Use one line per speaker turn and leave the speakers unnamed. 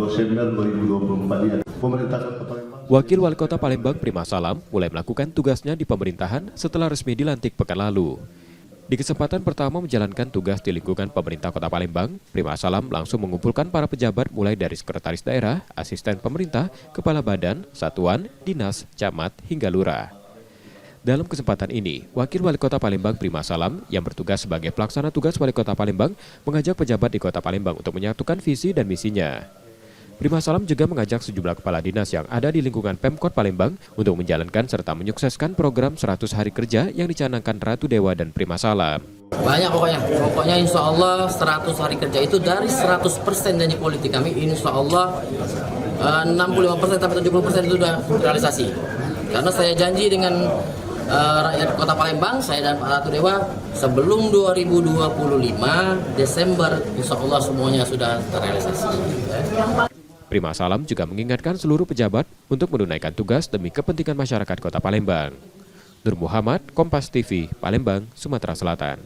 Desember 2024 ini pemerintah Kota Palembang.
Wakil Wali Kota Palembang Prima Salam mulai melakukan tugasnya di pemerintahan setelah resmi dilantik pekan lalu. Di kesempatan pertama menjalankan tugas di lingkungan pemerintah Kota Palembang, Prima Salam langsung mengumpulkan para pejabat mulai dari sekretaris daerah, asisten pemerintah, kepala badan, satuan, dinas, camat, hingga lurah. Dalam kesempatan ini, Wakil Wali Kota Palembang Prima Salam yang bertugas sebagai pelaksana tugas Wali Kota Palembang mengajak pejabat di Kota Palembang untuk menyatukan visi dan misinya. Prima Salam juga mengajak sejumlah kepala dinas yang ada di lingkungan Pemkot Palembang untuk menjalankan serta menyukseskan program 100 hari kerja yang dicanangkan Ratu Dewa dan Prima Salam.
Banyak pokoknya insya Allah 100 hari kerja itu dari 100% janji politik kami, insya Allah 65% sampai 70% itu sudah realisasi. Karena saya janji dengan rakyat Kota Palembang, saya dan Pak Ratu Dewa, sebelum 2025 Desember insya Allah semuanya sudah terrealisasi.
Prima Salam juga mengingatkan seluruh pejabat untuk menunaikan tugas demi kepentingan masyarakat Kota Palembang. Nur Muhammad, Kompas TV, Palembang, Sumatera Selatan.